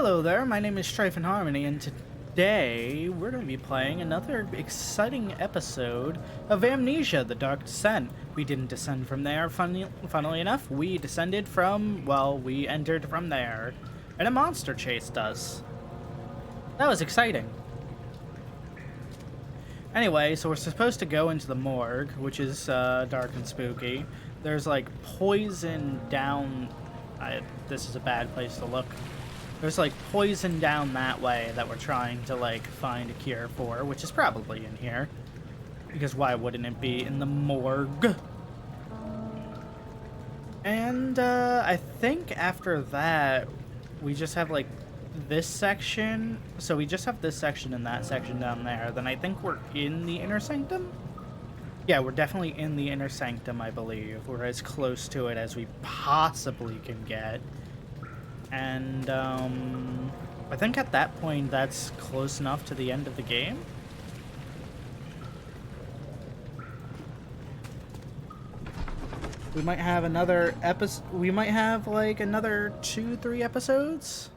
Hello there, my name is Strife and Harmony, and today we're going to be playing another exciting episode of Amnesia, The Dark Descent. We didn't descend from there, funnily enough. We descended from, well, we entered from there, and a monster chased us. That was exciting. Anyway, so we're supposed to go into the morgue, which is dark and spooky. There's like poison down... this is a bad place to look. There's like poison down that way that we're trying to like find a cure for, which is probably in here. Because why wouldn't it be in the morgue? And I think after that, we just have like this section. So we just have this section and that section down there. Then I think we're in the inner sanctum? Yeah, we're definitely in the inner sanctum, I believe. We're as close to it as we possibly can get. And, I think at that point, that's close enough to the end of the game. We might have another episode. We might have, like, another 2-3 episodes.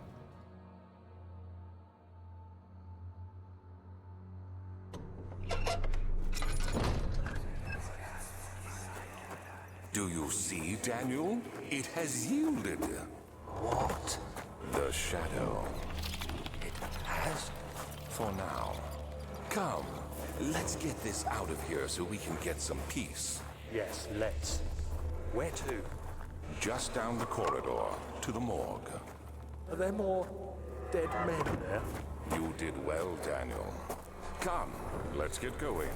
Do you see, Daniel? It has yielded. What? The shadow. It has? For now. Come, let's get this out of here so we can get some peace. Yes, let's. Where to? Just down the corridor, to the morgue. Are there more dead men there? You did well, Daniel. Come, let's get going.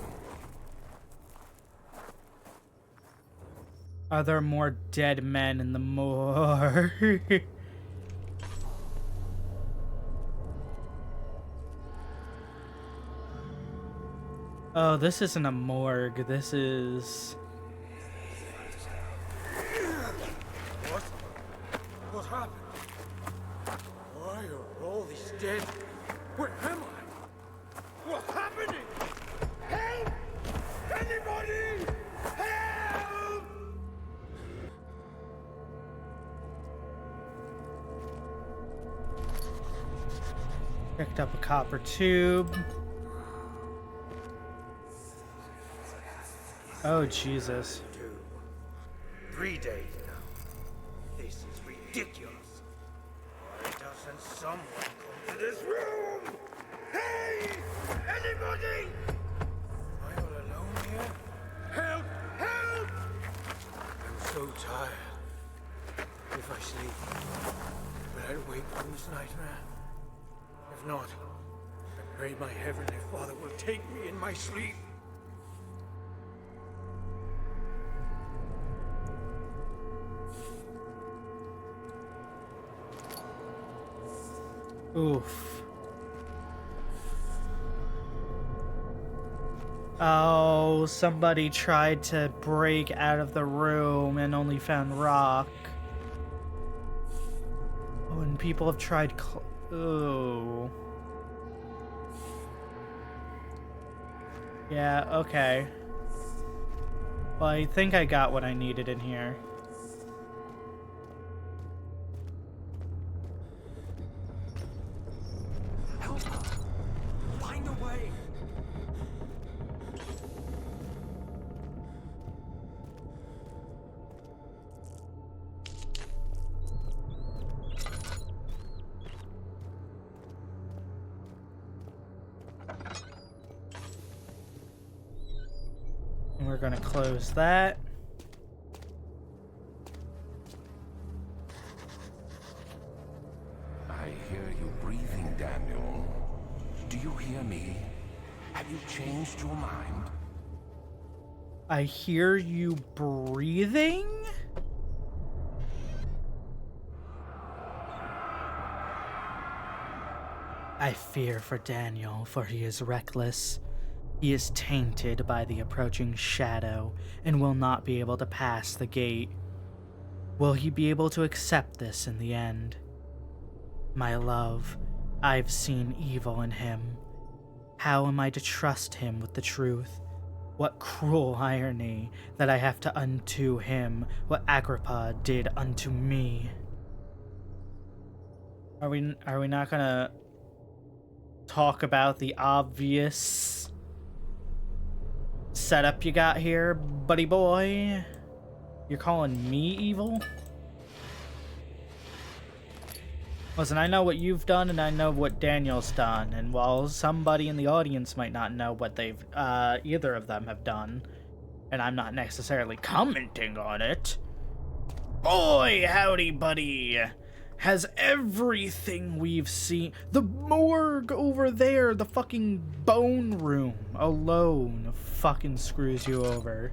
Are there more dead men in the morgue? Oh, this isn't a morgue. This is... What happened? Why are all these dead? Where am I? What's happening? Help! Anybody! Help! Picked up a copper tube. Oh, Jesus. 3 days now. This is ridiculous. Why doesn't someone come to this room? Hey! Anybody! Am I all alone here? Help! Help! I'm so tired. If I sleep, will I wake from this nightmare? If not, I pray my Heavenly Father will take me in my sleep. Oof. Oh, somebody tried to break out of the room and only found rock. Oh, and people have tried... Ooh. Yeah, okay. Well, I think I got what I needed in here. Help her! Find a way! And we're gonna close that. I hear you breathing, Daniel. Do you hear me? Have you changed your mind? I hear you breathing? I fear for Daniel, for he is reckless. He is tainted by the approaching shadow and will not be able to pass the gate. Will he be able to accept this in the end? My love, I've seen evil in him. How am I to trust him with the truth? What cruel irony that I have to undo him what Agrippa did unto me. Are we not gonna talk about the obvious setup you got here, buddy boy? You're calling me evil? Listen, I know what you've done, and I know what Daniel's done, and while somebody in the audience might not know what either of them have done, and I'm not necessarily commenting on it, boy, howdy, buddy, has everything we've seen, the morgue over there, the fucking bone room alone fucking screws you over.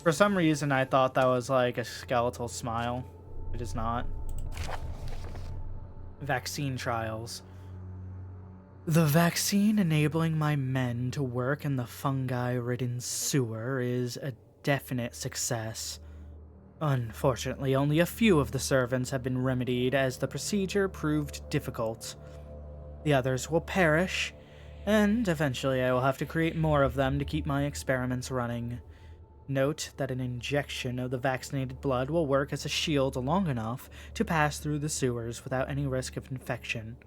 For some reason, I thought that was like a skeletal smile. It is not. Vaccine trials. The vaccine enabling my men to work in the fungi-ridden sewer is a definite success. Unfortunately, only a few of the servants have been remedied as the procedure proved difficult. The others will perish, and eventually I will have to create more of them to keep my experiments running. Note that an injection of the vaccinated blood will work as a shield long enough to pass through the sewers without any risk of infection.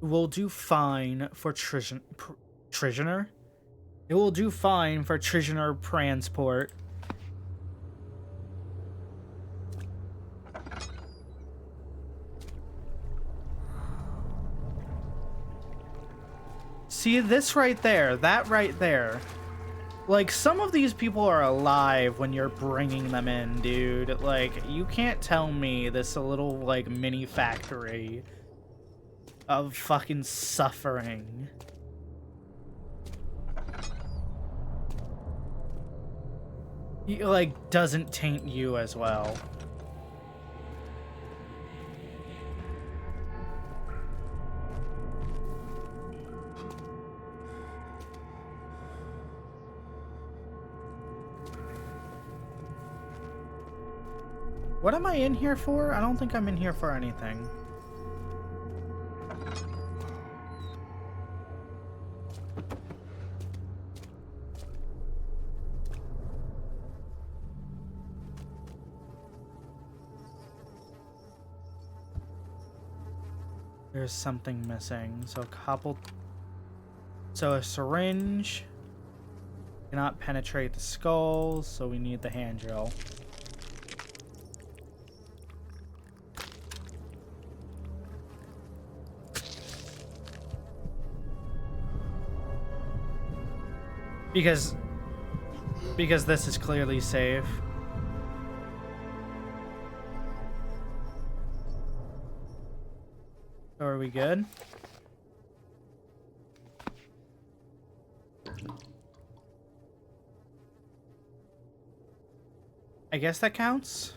It will do fine for Trigener? It will do fine for Trigener transport. See this right there, that right there. Like, some of these people are alive when you're bringing them in, dude. Like, you can't tell me this little, like, mini factory of fucking suffering. Like, doesn't taint you as well. What am I in here for? I don't think I'm in here for anything. There's something missing. So a syringe cannot penetrate the skull, so we need the hand drill. Because this is clearly safe. So are we good? I guess that counts.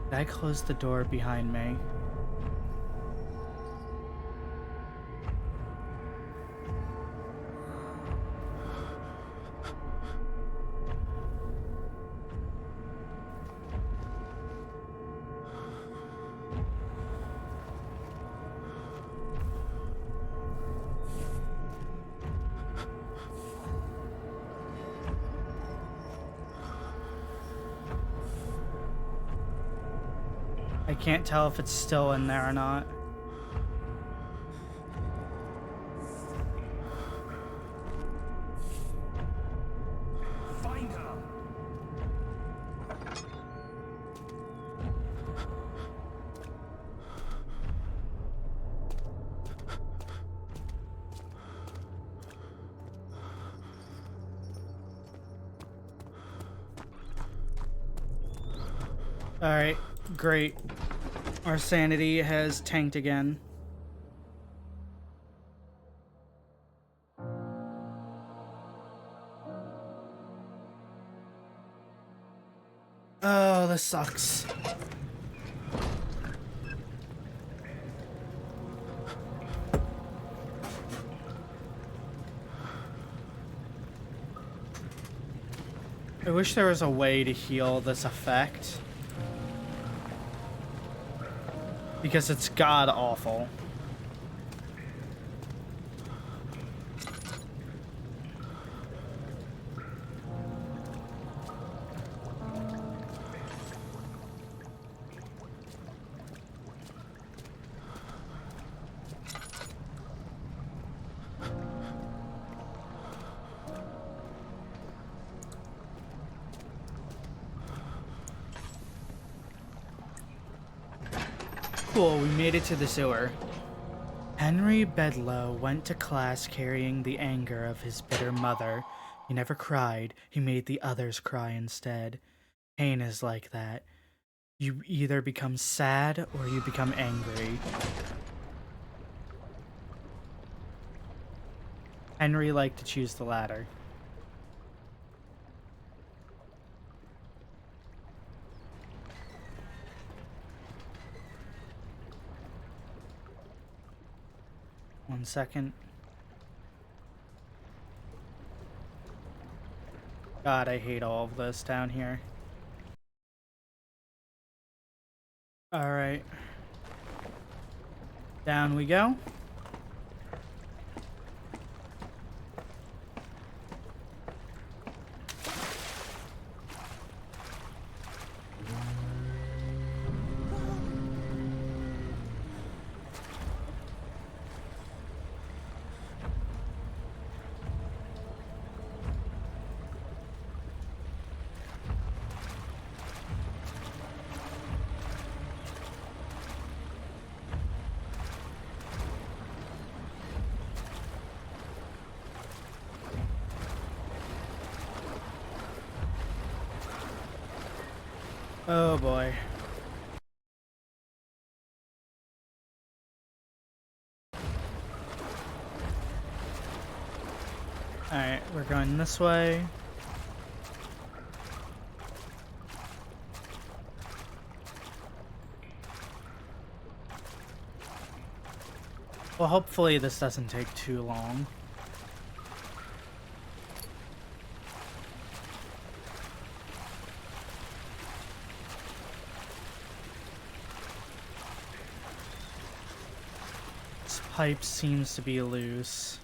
Did I close the door behind me? I can't tell if it's still in there or not. Find her. All right, great. Our sanity has tanked again. Oh, this sucks. I wish there was a way to heal this effect. Because it's god awful. Cool, we made it to the sewer. Henry Bedloe went to class carrying the anger of his bitter mother. He never cried, he made the others cry instead. Pain is like that. You either become sad or you become angry. Henry liked to choose the latter. One second. God, I hate all of this down here. Alright. Down we go. Oh boy. Alright, we're going this way. Well, hopefully this doesn't take too long. This pipe seems to be loose.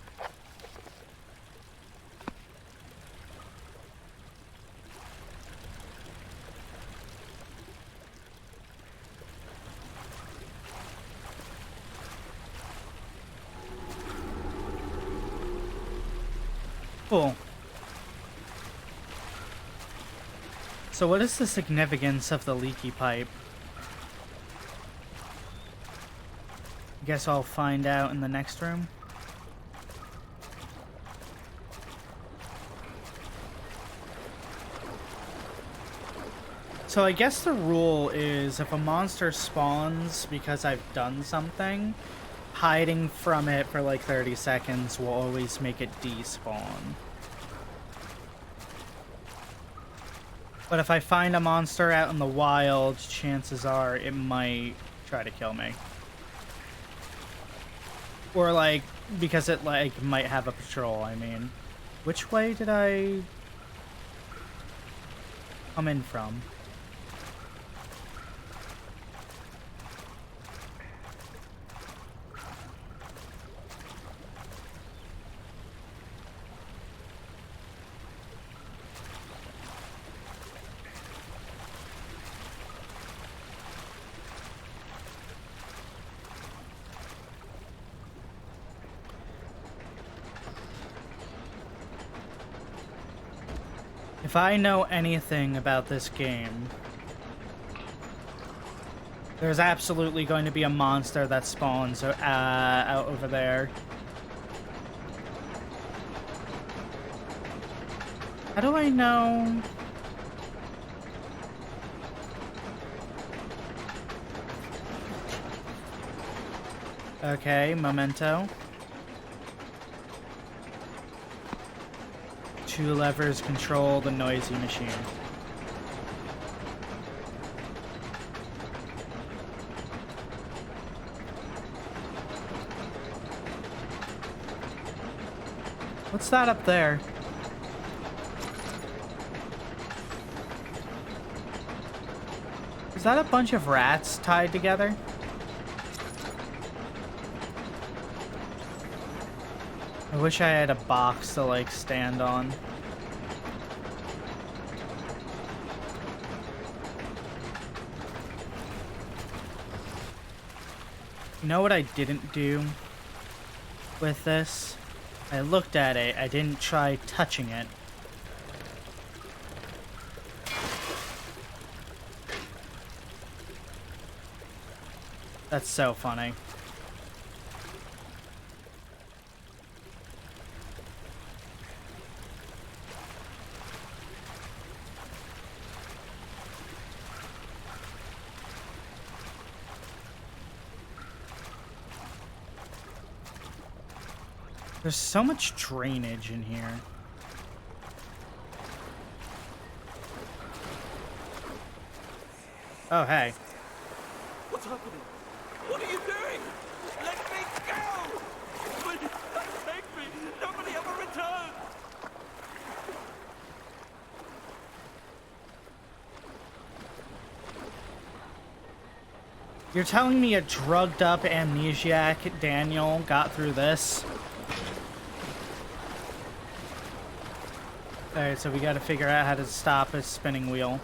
Cool. So what is the significance of the leaky pipe? Guess I'll find out in the next room. So I guess the rule is if a monster spawns because I've done something, hiding from it for like 30 seconds will always make it despawn. But if I find a monster out in the wild, chances are it might try to kill me. Or like, because it like might have a patrol, I mean. Which way did I come in from? If I know anything about this game, there's absolutely going to be a monster that spawns out over there. How do I know? Okay, memento. 2 levers control the noisy machine. What's that up there? Is that a bunch of rats tied together? I wish I had a box to, like, stand on. You know what I didn't do with this? I looked at it, I didn't try touching it. That's so funny. There's so much drainage in here. Oh, hey. What's happening? What are you doing? Let me go! Please, don't take me! Nobody ever returns! You're telling me a drugged up amnesiac Daniel got through this? Alright, so we gotta figure out how to stop his spinning wheel.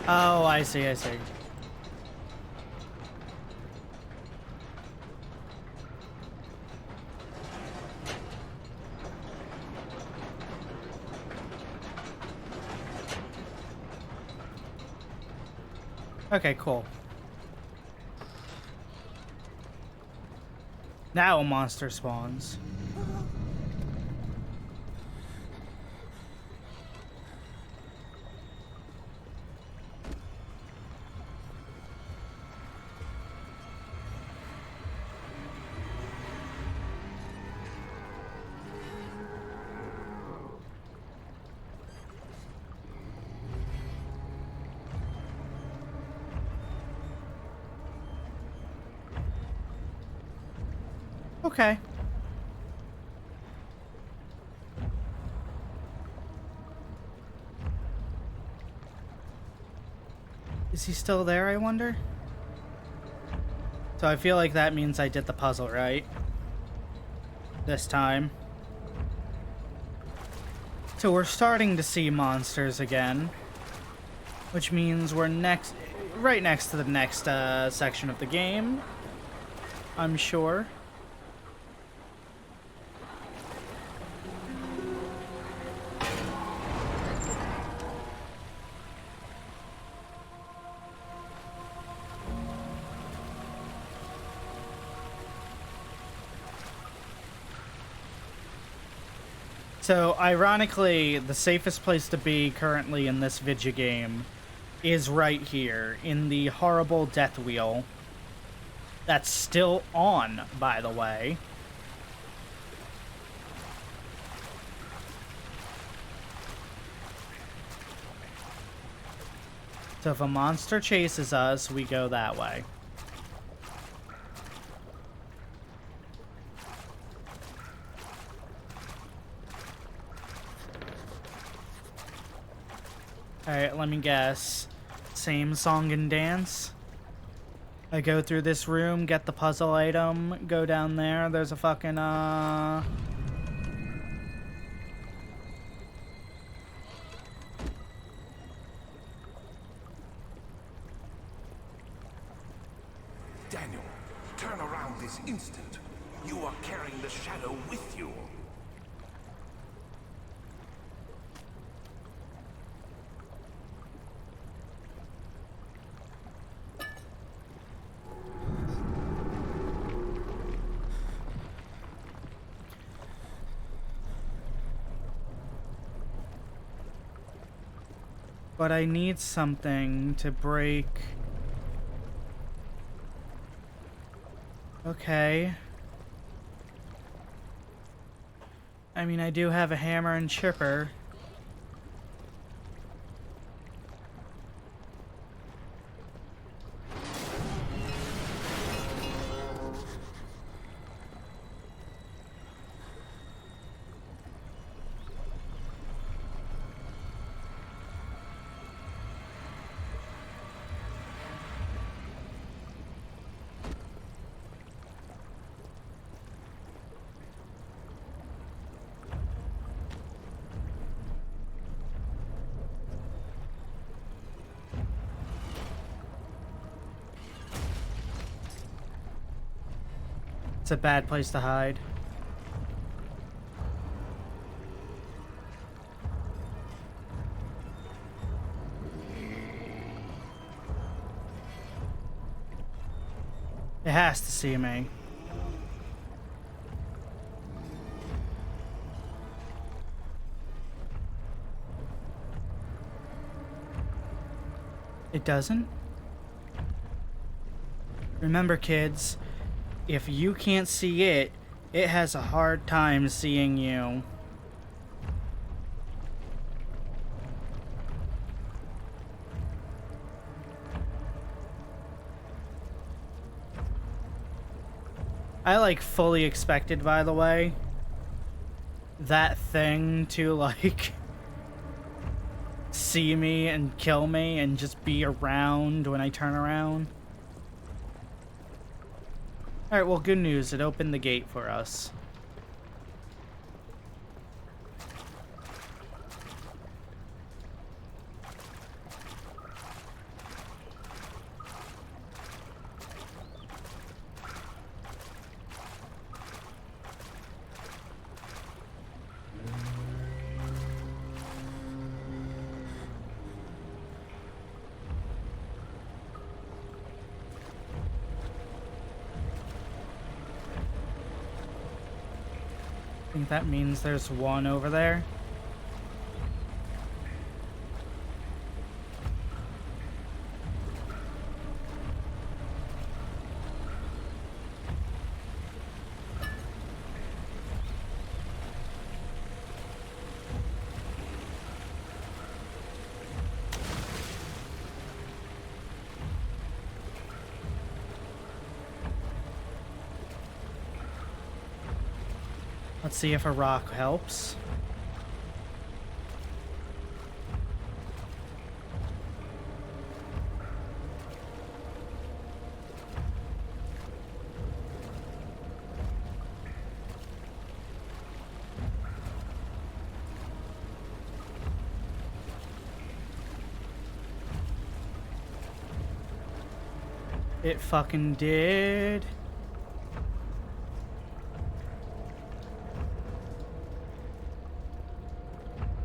Oh, I see, I see. Okay, cool. Now a monster spawns. Okay. Is he still there, I wonder? So I feel like that means I did the puzzle right. This time. So we're starting to see monsters again. Which means we're right next to the next section of the game. I'm sure. So, ironically, the safest place to be currently in this video game is right here, in the horrible death wheel. That's still on, by the way. So if a monster chases us, we go that way. Alright, let me guess. Same song and dance? I go through this room, get the puzzle item, go down there, there's a fucking, Daniel, turn around this instant. You are carrying the shadow with you. but I need something to break Okay. I mean, I do have a hammer and chipper. It's a bad place to hide. It has to see me. It doesn't? Remember, kids, if you can't see it, it has a hard time seeing you. I like fully expected, by the way, that thing to like see me and kill me and just be around when I turn around. Alright, well, good news. It opened the gate for us. I think that means there's one over there. Let's see if a rock helps. It fucking did.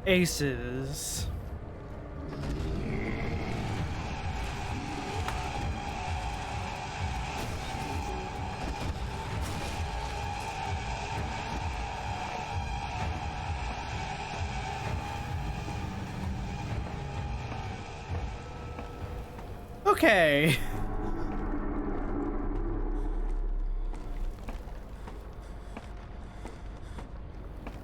Aces. Okay.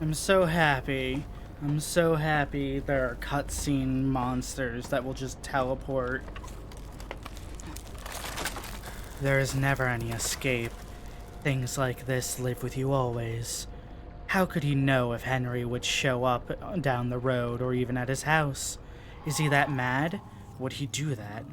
I'm so happy. I'm so happy there are cutscene monsters that will just teleport. There is never any escape. Things like this live with you always. How could he know if Henry would show up down the road or even at his house? Is he that mad? Would he do that?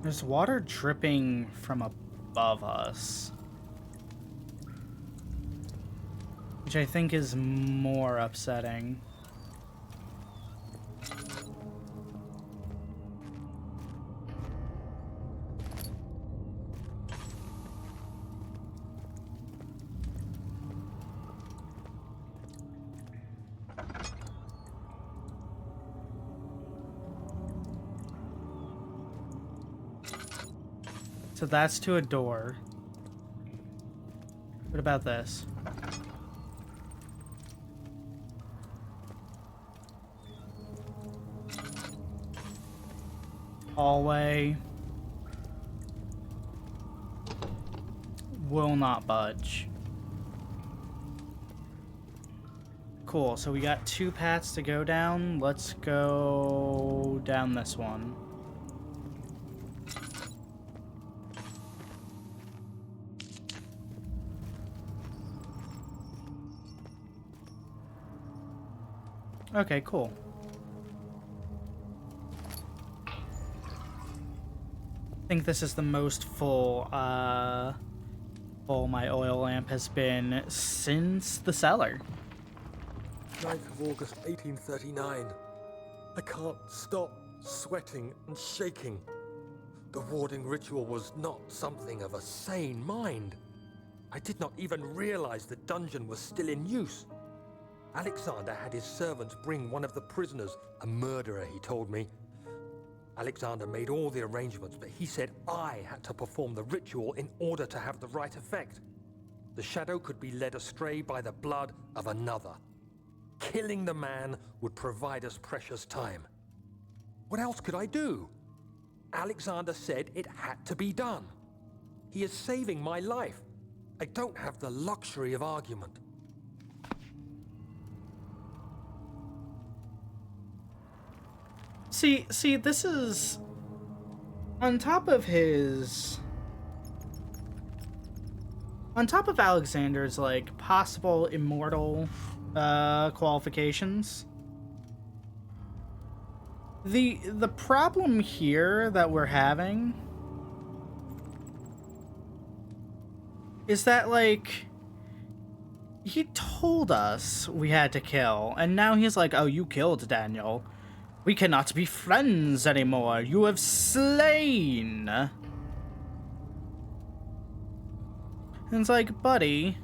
There's water dripping from above us, which I think is more upsetting. So that's to a door. What about this? Hallway. Will not budge. Cool, so we got 2 paths to go down. Let's go down this one. Okay, cool. I think this is the most full my oil lamp has been since the cellar. 9th of August, 1839. I can't stop sweating and shaking. The warding ritual was not something of a sane mind. I did not even realize the dungeon was still in use. Alexander had his servants bring one of the prisoners, a murderer, he told me. Alexander made all the arrangements, but he said I had to perform the ritual in order to have the right effect. The shadow could be led astray by the blood of another. Killing the man would provide us precious time. What else could I do? Alexander said it had to be done. He is saving my life. I don't have the luxury of argument. See, this is on top of Alexander's like possible immortal qualifications. The problem here that we're having is that, like, he told us we had to kill, and now he's like, oh, you killed Daniel. We cannot be friends anymore. You have slain. And it's like, buddy,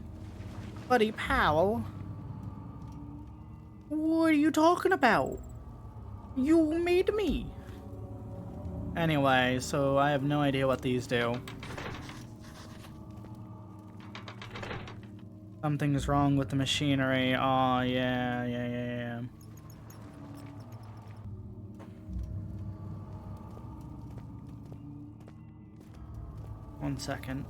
pal, what are you talking about? You made me. Anyway, so I have no idea what these do. Something's wrong with the machinery. Oh, yeah. One second.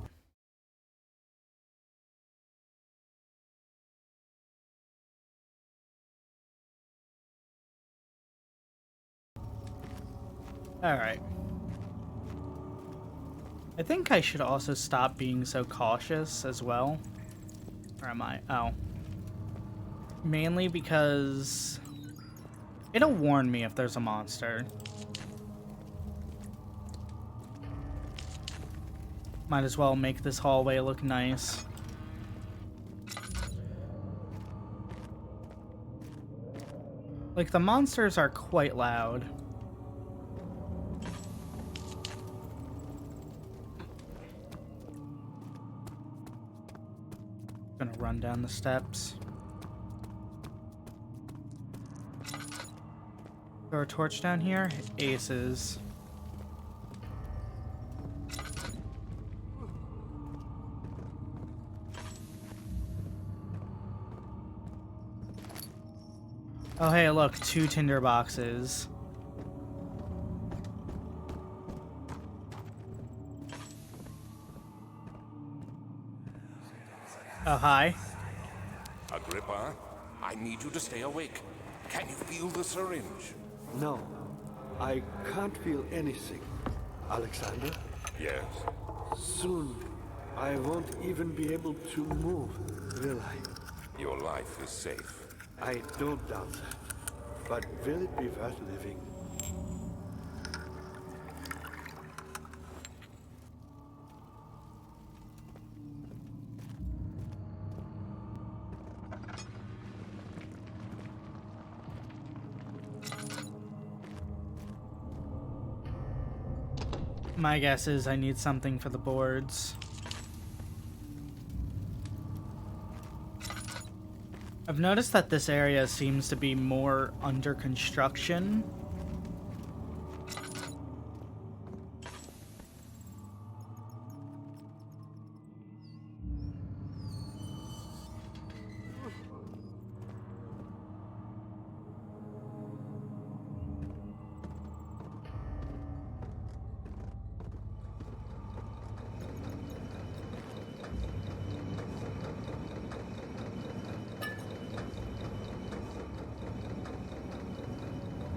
Alright. I think I should also stop being so cautious as well. Where am I? Oh. Mainly because it'll warn me if there's a monster. Might as well make this hallway look nice. Like, the monsters are quite loud. Gonna run down the steps. Throw a torch down here. Aces. Oh, hey, look, 2 tinder boxes. Oh, hi. Agrippa, I need you to stay awake. Can you feel the syringe? No, I can't feel anything. Alexander, Yes. soon I won't even be able to move, will I? Your life is safe. I don't doubt that. But will it be worth living? My guess is I need something for the boards. I've noticed that this area seems to be more under construction.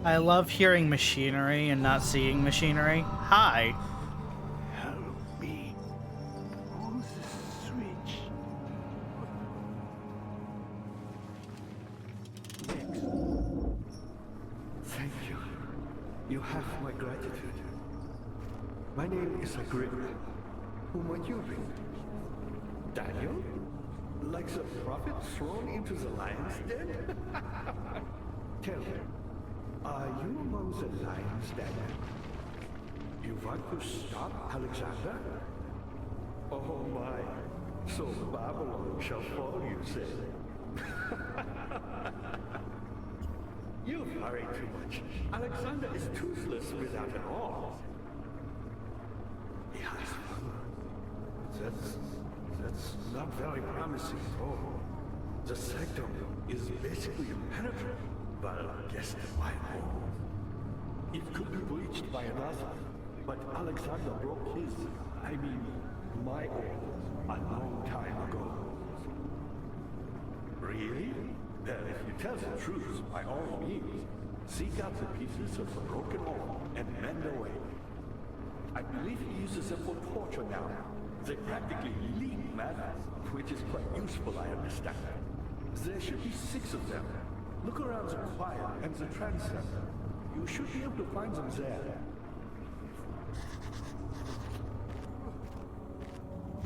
I love hearing machinery and not seeing machinery. Hi. Help me. Who's the switch? Next. Thank you. You have my gratitude. My name is Agrippa. Who might you be? Daniel? Like the prophet thrown into the lion's den? Tell me, are you among the lions, Daniel? You want to stop Alexander? Oh my, so Babylon shall fall, you say? You worry too much. Alexander is toothless without an arm. He has one. That's not very promising at all. The sectum is basically impenetrable, but against my home. It could be breached by another, but Alexander broke his, my own, a long time ago. Really? Well, if you tell the truth, by all means, seek out the pieces of the broken arm and mend away. I believe he uses them for torture now. They practically leak matter, which is quite useful, I understand. There should be 6 of them. Look around the choir and the transept. You should be able to find them there.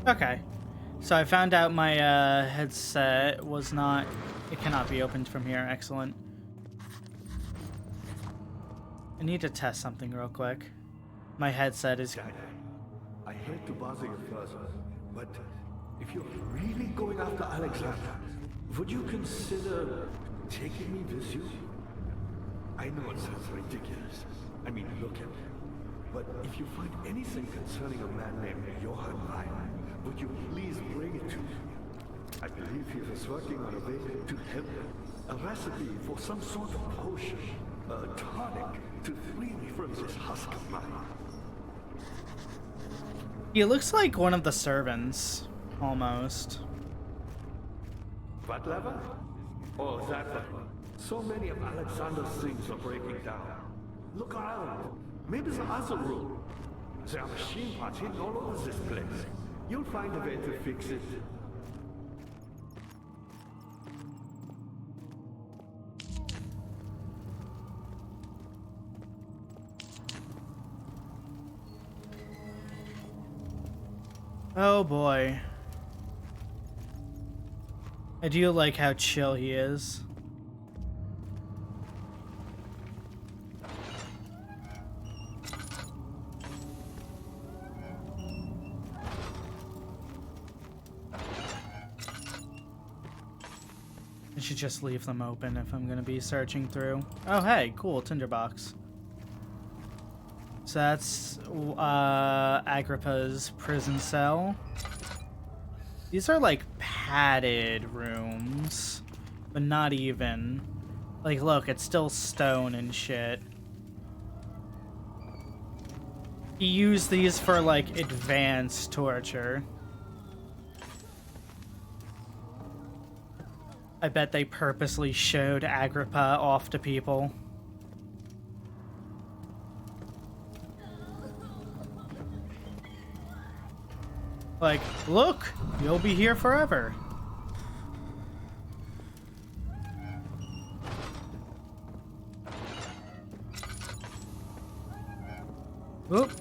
Okay. So I found out my headset was not... It cannot be opened from here. Excellent. I need to test something real quick. My headset is... Dad, I hate to bother you further, but if you're really going after Alexander, would you consider taking me with you? I know it sounds ridiculous. Look at me. But if you find anything concerning a man named Johann Ryan, would you please bring it to me? I believe he was working on a way to help a recipe for some sort of potion, a tonic to free me from this husk of mine. He looks like one of the servants, almost. What lever? Oh, that one. So many of Alexander's things are breaking down. Look around. Maybe the other room. There are machine parts hidden all over this place. You'll find a way to fix it. Oh boy. I do like how chill he is. I should just leave them open if I'm gonna be searching through. Oh hey, cool, tinderbox. So that's Agrippa's prison cell. These are like padded rooms, but not even. Like look, it's still stone and shit. He used these for like advanced torture. I bet they purposely showed Agrippa off to people. Like, look, you'll be here forever. Oop.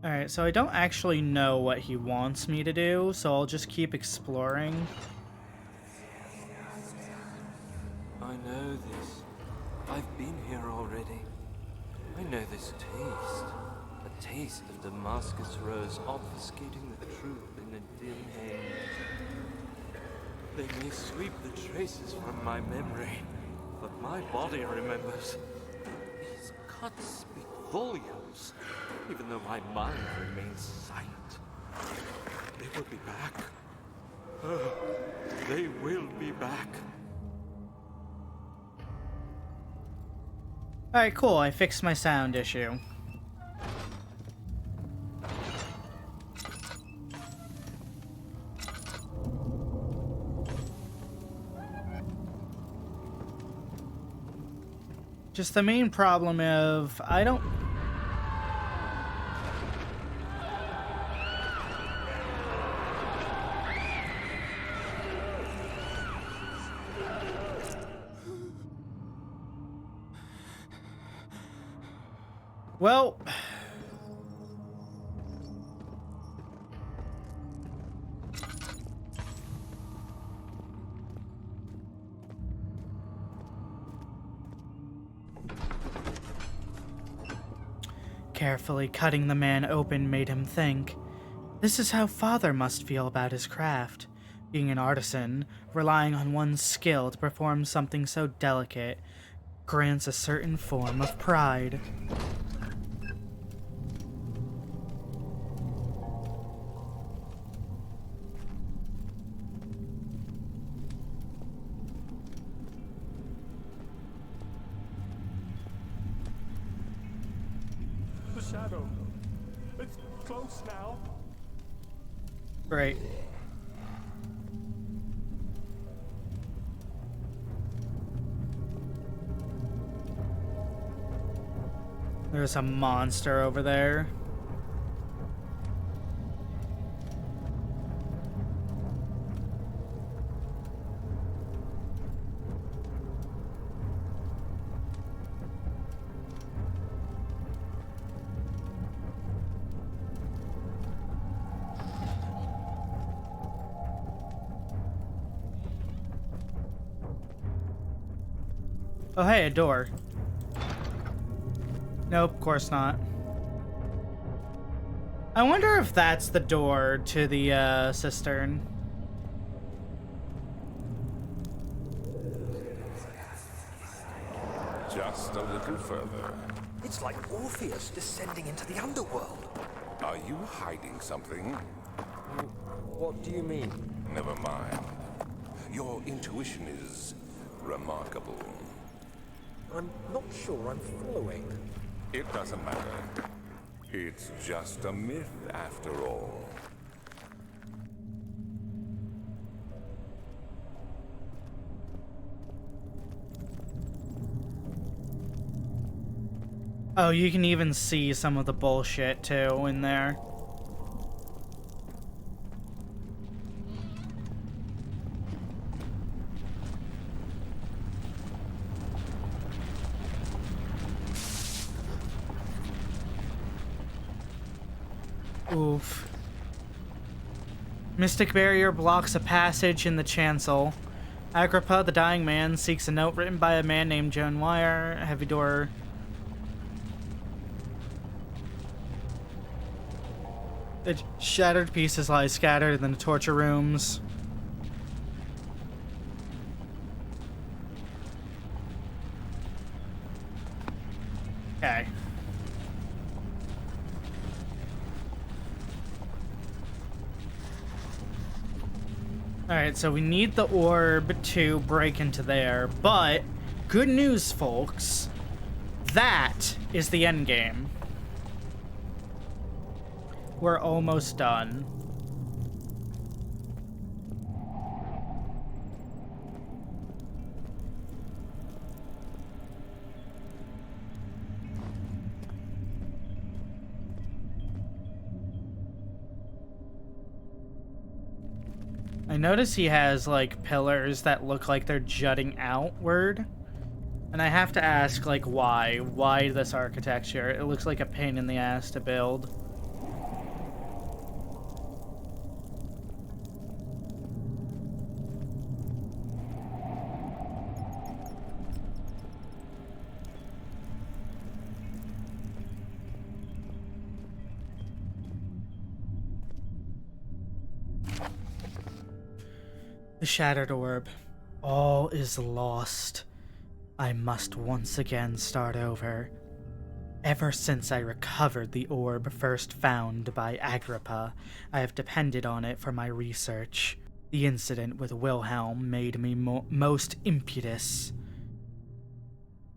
Alright, so I don't actually know what he wants me to do, so I'll just keep exploring. I know this. I've been here already. I know this taste. A taste of Damascus rose obfuscating the truth in a dim haze. They may sweep the traces from my memory, but my body remembers. These cuts speak volumes, even though my mind remains silent. They will be back. Oh, they will be back. Alright, cool. I fixed my sound issue. Just the main problem of I don't. Well, carefully cutting the man open made him think. This is how Father must feel about his craft. Being an artisan, relying on one's skill to perform something so delicate, grants a certain form of pride. The shadow. It's close now. Great. There's a monster over there. Oh, hey, a door. Nope, of course not. I wonder if that's the door to the cistern. Just a little further. It's like Orpheus descending into the underworld. Are you hiding something? What do you mean? Never mind. Your intuition is remarkable. I'm not sure I'm following. It doesn't matter. It's just a myth after all. Oh, you can even see some of the bullshit too in there. Oof. Mystic barrier blocks a passage in the chancel. Agrippa, the dying man, seeks a note written by a man named Joan Wire. Heavy door. The shattered pieces lie scattered in the torture rooms. Okay. Alright, so we need the orb to break into there, but good news, folks. That is the end game. We're almost done. I notice he has, like, pillars that look like they're jutting outward. And I have to ask, like, why? Why this architecture? It looks like a pain in the ass to build. The shattered orb. All is lost. I must once again start over. Ever since I recovered the orb first found by Agrippa, I have depended on it for my research. The incident with Wilhelm made me most impetuous.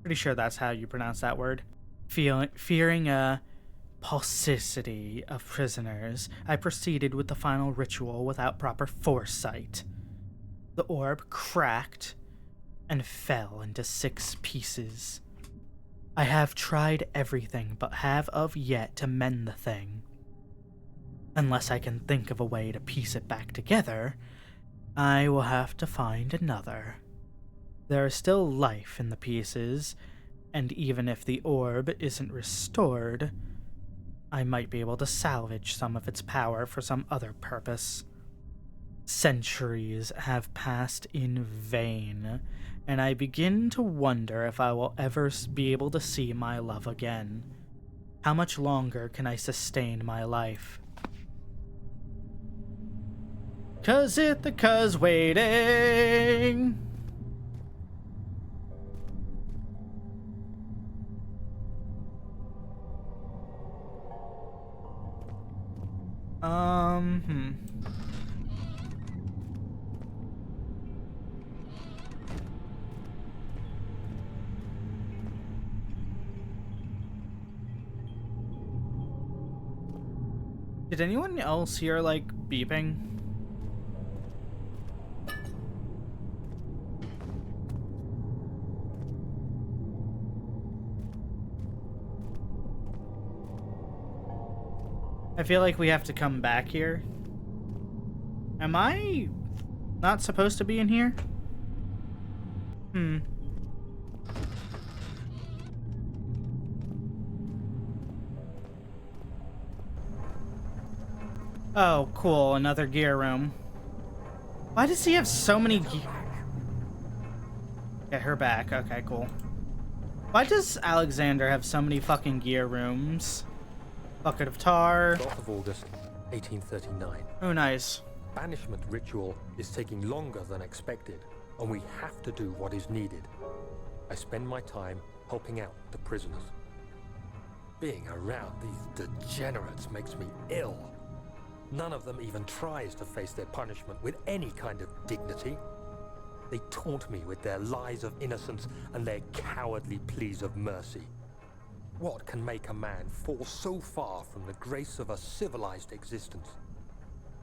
Pretty sure that's how you pronounce that word. Fearing a paucity of prisoners, I proceeded with the final ritual without proper foresight. The orb cracked and fell into 6 pieces. I have tried everything but have of yet to mend the thing. Unless I can think of a way to piece it back together, I will have to find another. There is still life in the pieces, and even if the orb isn't restored, I might be able to salvage some of its power for some other purpose. Centuries have passed in vain, and I begin to wonder if I will ever be able to see my love again. How much longer can I sustain my life? 'Cause Ithaca's waiting. Hmm. Did anyone else hear, like, beeping? I feel like we have to come back here. Am I not supposed to be in here? Oh, cool. Another gear room. Why does he have so many Get her back. Okay, cool. Why does Alexander have so many fucking gear rooms? Bucket of tar. 12th of August, 1839. Oh, nice. Banishment ritual is taking longer than expected, and we have to do what is needed. I spend my time helping out the prisoners. Being around these degenerates makes me ill. None of them even tries to face their punishment with any kind of dignity. They taunt me with their lies of innocence and their cowardly pleas of mercy. What can make a man fall so far from the grace of a civilized existence?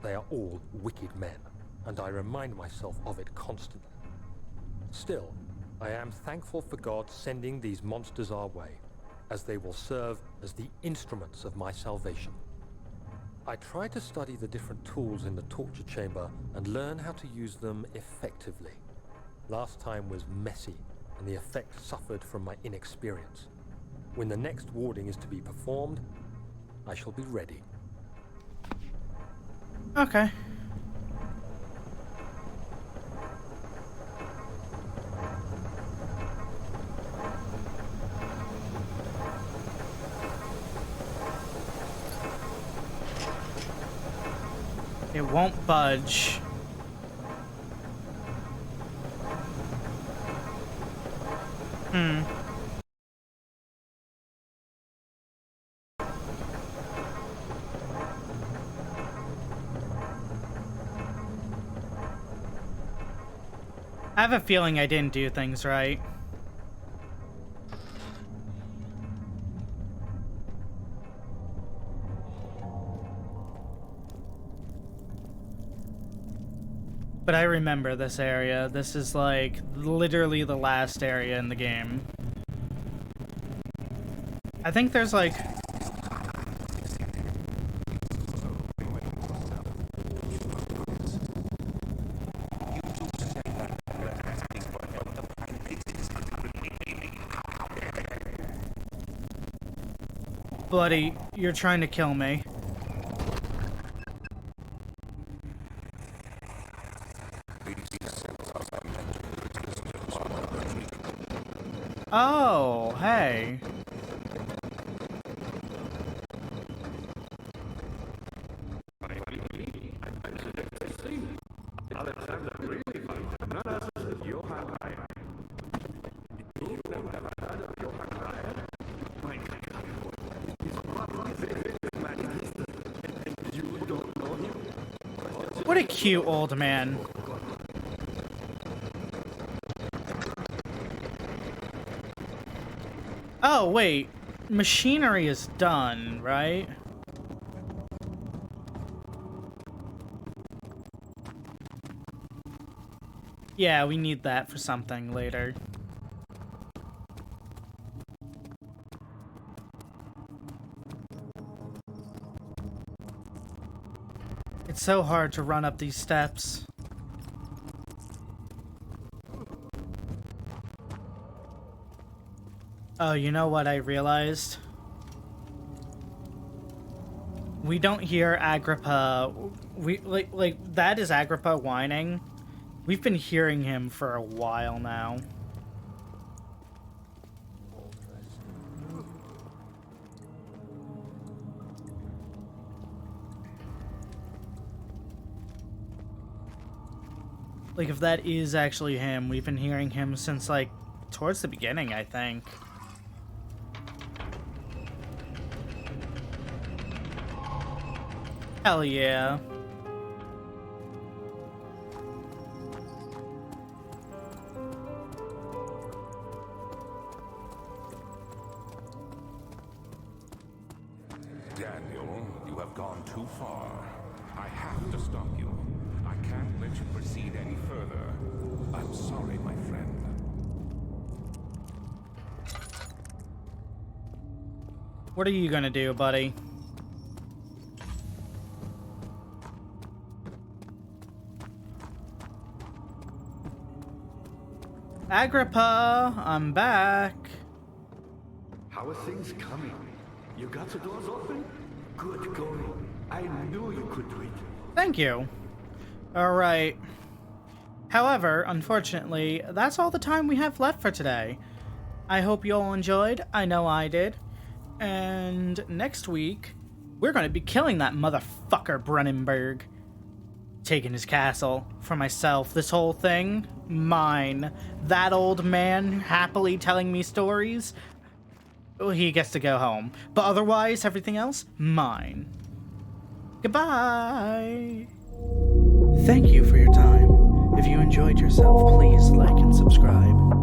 They are all wicked men, and I remind myself of it constantly. Still, I am thankful for God sending these monsters our way, as they will serve as the instruments of my salvation. I try to study the different tools in the torture chamber and learn how to use them effectively. Last time was messy, and the effect suffered from my inexperience. When the next warding is to be performed, I shall be ready. Okay. It won't budge. I have a feeling I didn't do things right. But I remember this area. This is like literally the last area in the game. I think there's like... Buddy, you're trying to kill me. Oh, hey. What a cute old man. Oh, wait. Machinery is done, right? Yeah, we need that for something later. so hard to run up these steps. Oh, you know what I realized? We don't hear Agrippa. We like that is Agrippa whining. We've been hearing him for a while now. Like, if that is actually him, we've been hearing him since, like, towards the beginning, I think. Hell yeah. Daniel, you have gone too far. I have to stop you. I can't let you proceed any further. I'm sorry, my friend. What are you gonna do, buddy? Agrippa, I'm back. How are things coming? You got the doors open? Good going. I knew you could do it. Thank you. Alright. However, unfortunately, that's all the time we have left for today. I hope you all enjoyed. I know I did. And next week, we're going to be killing that motherfucker Brennenberg. Taking his castle for myself. This whole thing, mine. That old man happily telling me stories, he gets to go home. But otherwise, everything else, mine. Goodbye. Thank you for your time. If you enjoyed yourself, please like and subscribe.